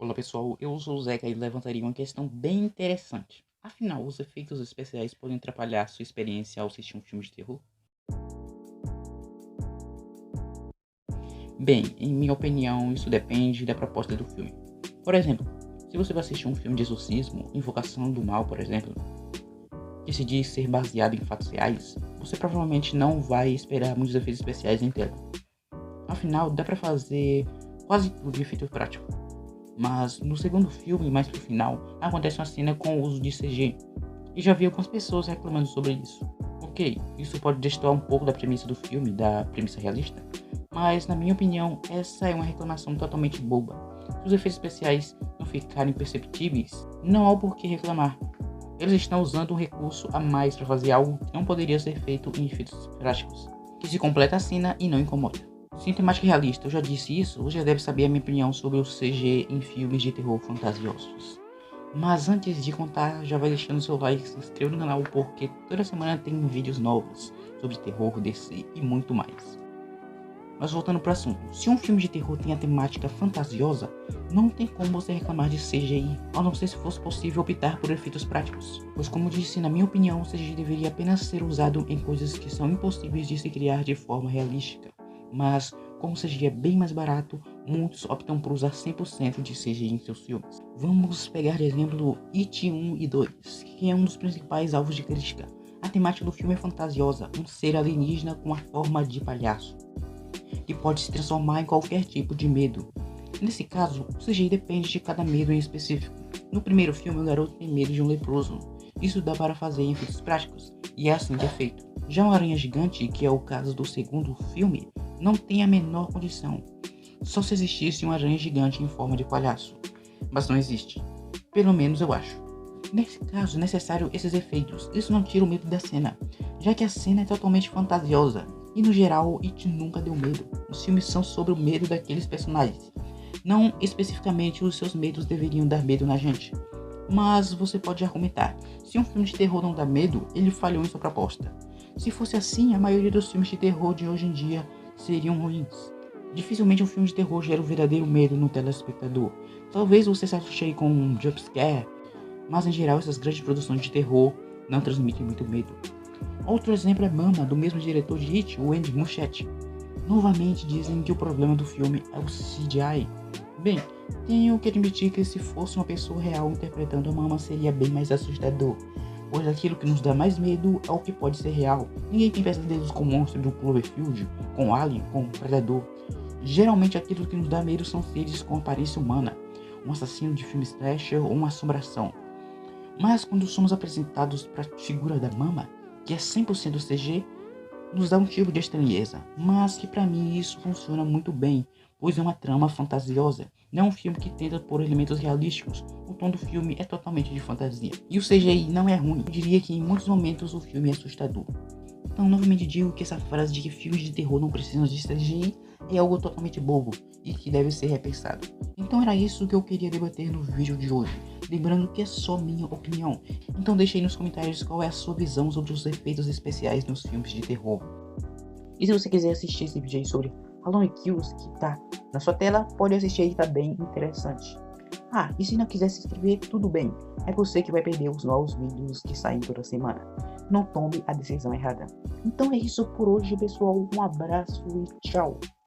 Olá pessoal, eu sou o Zeca e levantaria uma questão bem interessante. Afinal, os efeitos especiais podem atrapalhar sua experiência ao assistir um filme de terror? Bem, em minha opinião, isso depende da proposta do filme. Por exemplo, se você vai assistir um filme de exorcismo, Invocação do Mal, por exemplo, que se diz ser baseado em fatos reais, você provavelmente não vai esperar muitos efeitos especiais em tela. Afinal, dá pra fazer quase tudo de efeito prático. Mas no segundo filme, mais pro final, acontece uma cena com o uso de CG. E já vi algumas pessoas reclamando sobre isso. Ok, isso pode destoar um pouco da premissa do filme, da premissa realista, mas na minha opinião, essa é uma reclamação totalmente boba. Se os efeitos especiais não ficarem perceptíveis, não há o porquê reclamar. Eles estão usando um recurso a mais para fazer algo que não poderia ser feito em efeitos práticos, que se completa a cena e não incomoda. Sem temática realista, eu já disse isso, você já deve saber a minha opinião sobre o CG em filmes de terror fantasiosos. Mas antes de contar, já vai deixando seu like, se inscreva no canal porque toda semana tem vídeos novos sobre terror, DC e muito mais. Mas voltando para o assunto, se um filme de terror tem a temática fantasiosa, não tem como você reclamar de CGI, a não ser se fosse possível optar por efeitos práticos. Pois como disse, na minha opinião, o CGI deveria apenas ser usado em coisas que são impossíveis de se criar de forma realística. Mas, como o CGI é bem mais barato, muitos optam por usar 100% de CGI em seus filmes. Vamos pegar de exemplo It 1 e 2, que é um dos principais alvos de crítica. A temática do filme é fantasiosa, um ser alienígena com a forma de palhaço, que pode se transformar em qualquer tipo de medo. Nesse caso, o CGI depende de cada medo em específico. No primeiro filme, o garoto tem medo de um leproso. Isso dá para fazer em efeitos práticos, e é assim que é feito. Já uma aranha gigante, que é o caso do segundo filme, não tem a menor condição. Só se existisse uma aranha gigante em forma de palhaço. Mas não existe. Pelo menos eu acho. Nesse caso, é necessário esses efeitos. Isso não tira o medo da cena, já que a cena é totalmente fantasiosa. E no geral, It nunca deu medo. Os filmes são sobre o medo daqueles personagens. Não especificamente os seus medos deveriam dar medo na gente. Mas você pode argumentar, se um filme de terror não dá medo, ele falhou em sua proposta. Se fosse assim, a maioria dos filmes de terror de hoje em dia seriam ruins. Dificilmente um filme de terror gera um verdadeiro medo no telespectador. Talvez você se assuste com um jumpscare, mas em geral essas grandes produções de terror não transmitem muito medo. Outro exemplo é Mama, do mesmo diretor de It, o Andy Muschietti. Novamente dizem que o problema do filme é o CGI. Bem, tenho que admitir que se fosse uma pessoa real interpretando a Mama seria bem mais assustador, pois aquilo que nos dá mais medo é o que pode ser real. Ninguém tem pesadelos com o monstro do Cloverfield, com Alien, com Predador. Geralmente aquilo que nos dá medo são seres com aparência humana, um assassino de filme slasher ou uma assombração. Mas quando somos apresentados para a figura da Mama, que é 100% CG, nos dá um tipo de estranheza, mas que para mim isso funciona muito bem, pois é uma trama fantasiosa, não é um filme que tenta pôr elementos realísticos, o tom do filme é totalmente de fantasia. E o CGI não é ruim, eu diria que em muitos momentos o filme é assustador. Então novamente digo que essa frase de que filmes de terror não precisam de CGI é algo totalmente bobo e que deve ser repensado. Então era isso que eu queria debater no vídeo de hoje, lembrando que é só minha opinião. Então deixe aí nos comentários qual é a sua visão sobre os efeitos especiais nos filmes de terror. E se você quiser assistir esse vídeo aí sobre Halloween Kills que tá na sua tela, pode assistir aí, tá bem interessante. Ah, e se não quiser se inscrever, tudo bem, é você que vai perder os novos vídeos que saem toda semana. Não tome a decisão errada. Então é isso por hoje, pessoal, um abraço e tchau.